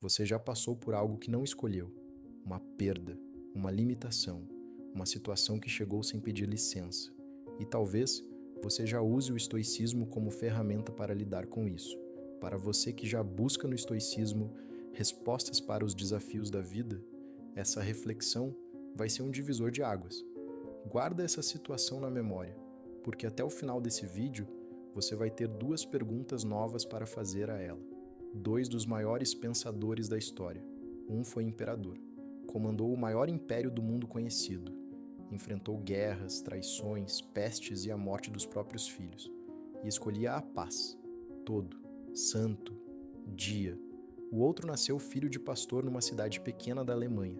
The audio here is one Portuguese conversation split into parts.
Você já passou por algo que não escolheu, uma perda, uma limitação, uma situação que chegou sem pedir licença. E talvez você já use o estoicismo como ferramenta para lidar com isso. Para você que já busca no estoicismo respostas para os desafios da vida, essa reflexão vai ser um divisor de águas. Guarda essa situação na memória, porque até o final desse vídeo você vai ter duas perguntas novas para fazer a ela. Dois dos maiores pensadores da história. Um foi imperador. Comandou o maior império do mundo conhecido. Enfrentou guerras, traições, pestes e a morte dos próprios filhos. E escolhia a paz. Todo, santo, dia. O outro nasceu filho de pastor numa cidade pequena da Alemanha.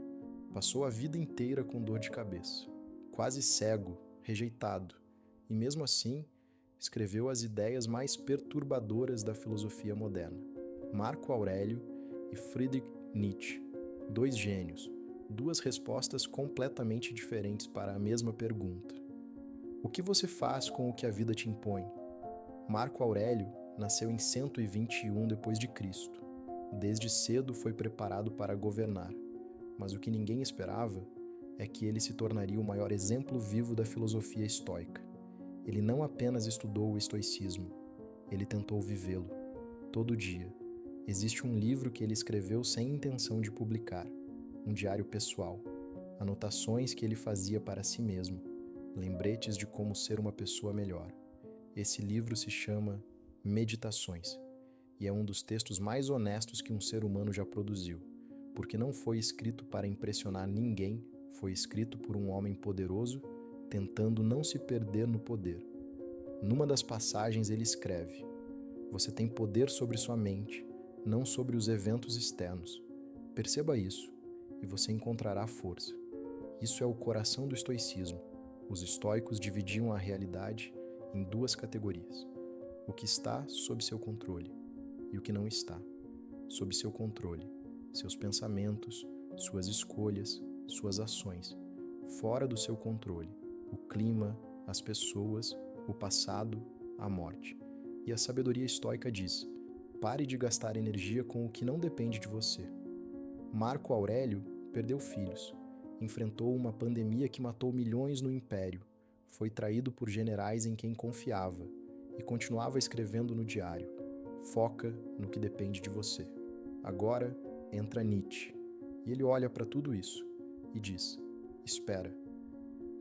Passou a vida inteira com dor de cabeça. Quase cego, rejeitado. E mesmo assim, escreveu as ideias mais perturbadoras da filosofia moderna. Marco Aurélio e Friedrich Nietzsche, dois gênios, duas respostas completamente diferentes para a mesma pergunta. O que você faz com o que a vida te impõe? Marco Aurélio nasceu em 121 d.C. Desde cedo foi preparado para governar, mas o que ninguém esperava é que ele se tornaria o maior exemplo vivo da filosofia estoica. Ele não apenas estudou o estoicismo, ele tentou vivê-lo, todo dia. Existe um livro que ele escreveu sem intenção de publicar, um diário pessoal, anotações que ele fazia para si mesmo, lembretes de como ser uma pessoa melhor. Esse livro se chama Meditações, e é um dos textos mais honestos que um ser humano já produziu, porque não foi escrito para impressionar ninguém, foi escrito por um homem poderoso, tentando não se perder no poder. Numa das passagens ele escreve: "Você tem poder sobre sua mente, não sobre os eventos externos. Perceba isso, e você encontrará força." Isso é o coração do estoicismo. Os estoicos dividiam a realidade em duas categorias: o que está sob seu controle e o que não está. Sob seu controle, seus pensamentos, suas escolhas, suas ações. Fora do seu controle, o clima, as pessoas, o passado, a morte. E a sabedoria estoica diz: pare de gastar energia com o que não depende de você. Marco Aurélio perdeu filhos, enfrentou uma pandemia que matou milhões no império, foi traído por generais em quem confiava e continuava escrevendo no diário: foca no que depende de você. Agora entra Nietzsche, e ele olha para tudo isso e diz: espera.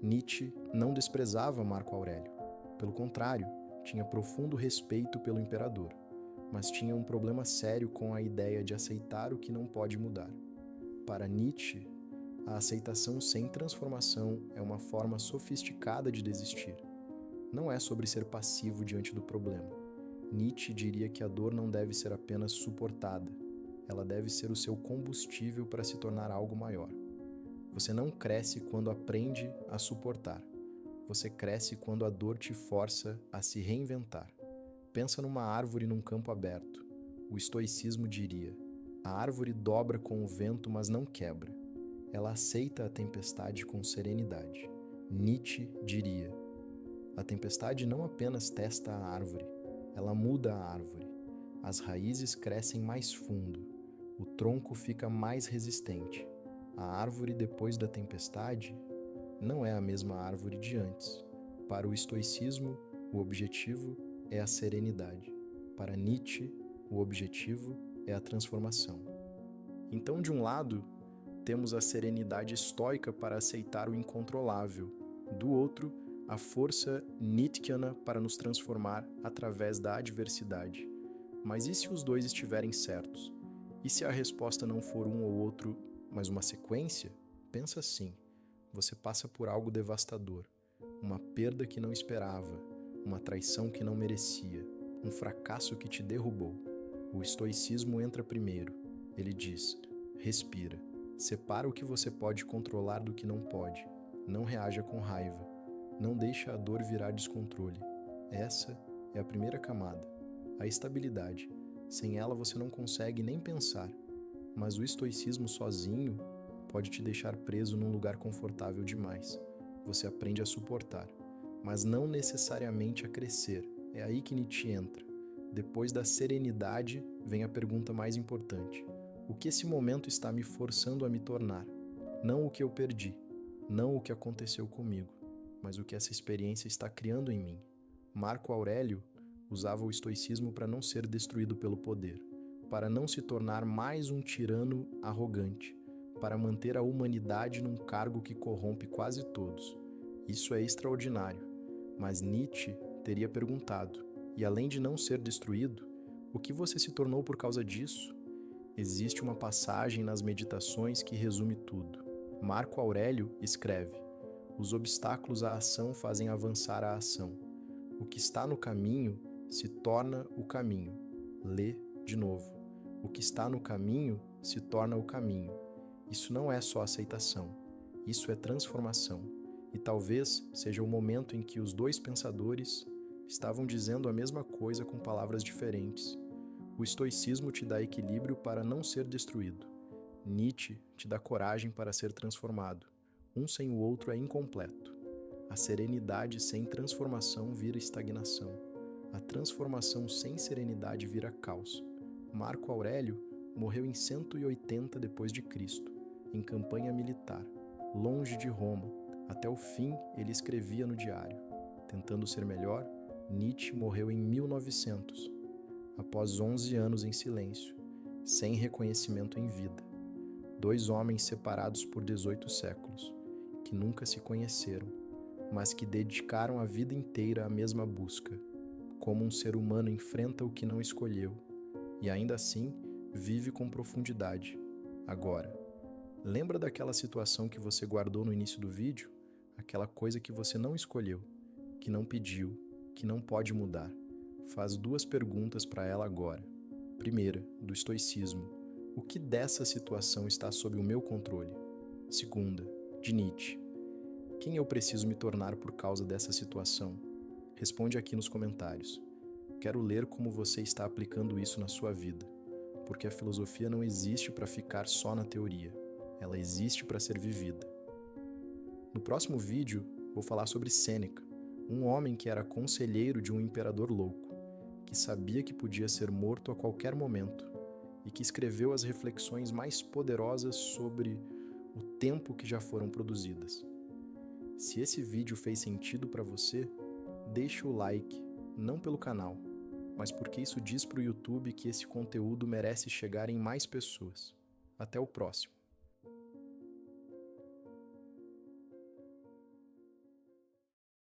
Nietzsche não desprezava Marco Aurélio. Pelo contrário, tinha profundo respeito pelo imperador, mas tinha um problema sério com a ideia de aceitar o que não pode mudar. Para Nietzsche, a aceitação sem transformação é uma forma sofisticada de desistir. Não é sobre ser passivo diante do problema. Nietzsche diria que a dor não deve ser apenas suportada, ela deve ser o seu combustível para se tornar algo maior. Você não cresce quando aprende a suportar. Você cresce quando a dor te força a se reinventar. Pensa numa árvore num campo aberto. O estoicismo diria: a árvore dobra com o vento, mas não quebra. Ela aceita a tempestade com serenidade. Nietzsche diria: a tempestade não apenas testa a árvore, ela muda a árvore. As raízes crescem mais fundo, o tronco fica mais resistente. A árvore depois da tempestade não é a mesma árvore de antes. Para o estoicismo, o objetivo é a serenidade. Para Nietzsche, o objetivo é a transformação. Então, de um lado, temos a serenidade estoica para aceitar o incontrolável. Do outro, a força nietzschiana para nos transformar através da adversidade. Mas e se os dois estiverem certos? E se a resposta não for um ou outro, mas uma sequência? Pensa assim: você passa por algo devastador, uma perda que não esperava, uma traição que não merecia, um fracasso que te derrubou. O estoicismo entra primeiro. Ele diz: respira, separa o que você pode controlar do que não pode, não reaja com raiva, não deixa a dor virar descontrole. Essa é a primeira camada, a estabilidade. Sem ela você não consegue nem pensar, mas o estoicismo sozinho pode te deixar preso num lugar confortável demais. Você aprende a suportar, mas não necessariamente a crescer. É aí que Nietzsche entra. Depois da serenidade vem a pergunta mais importante: O que esse momento está me forçando a me tornar? Não o que eu perdi, não o que aconteceu comigo, mas o que essa experiência está criando em mim. Marco Aurélio usava o estoicismo para não ser destruído pelo poder, para não se tornar mais um tirano arrogante, para manter a humanidade num cargo que corrompe quase todos. Isso é extraordinário, mas Nietzsche teria perguntado, e além de não ser destruído, o que você se tornou por causa disso? Existe uma passagem nas Meditações que resume tudo. Marco Aurélio escreve: os obstáculos à ação fazem avançar a ação. O que está no caminho se torna o caminho. Lê de novo. O que está no caminho se torna o caminho. Isso não é só aceitação, isso é transformação. E talvez seja o momento em que os dois pensadores estavam dizendo a mesma coisa com palavras diferentes. O estoicismo te dá equilíbrio para não ser destruído. Nietzsche te dá coragem para ser transformado. Um sem o outro é incompleto. A serenidade sem transformação vira estagnação. A transformação sem serenidade vira caos. Marco Aurélio morreu em 180 d.C., em campanha militar, longe de Roma. Até o fim ele escrevia no diário. Tentando ser melhor, Nietzsche morreu em 1900, após 11 anos em silêncio, sem reconhecimento em vida. Dois homens separados por 18 séculos, que nunca se conheceram, mas que dedicaram a vida inteira à mesma busca, como um ser humano enfrenta o que não escolheu, e ainda assim vive com profundidade. Agora, lembra daquela situação que você guardou no início do vídeo? Aquela coisa que você não escolheu, que não pediu, que não pode mudar. Faz duas perguntas para ela agora. Primeira, do estoicismo: o que dessa situação está sob o meu controle? Segunda, de Nietzsche: quem eu preciso me tornar por causa dessa situação? Responde aqui nos comentários. Quero ler como você está aplicando isso na sua vida, porque a filosofia não existe para ficar só na teoria, ela existe para ser vivida. No próximo vídeo, vou falar sobre Sêneca, um homem que era conselheiro de um imperador louco, que sabia que podia ser morto a qualquer momento e que escreveu as reflexões mais poderosas sobre o tempo que já foram produzidas. Se esse vídeo fez sentido para você, deixa o like, não pelo canal, mas porque isso diz para o YouTube que esse conteúdo merece chegar em mais pessoas. Até o próximo.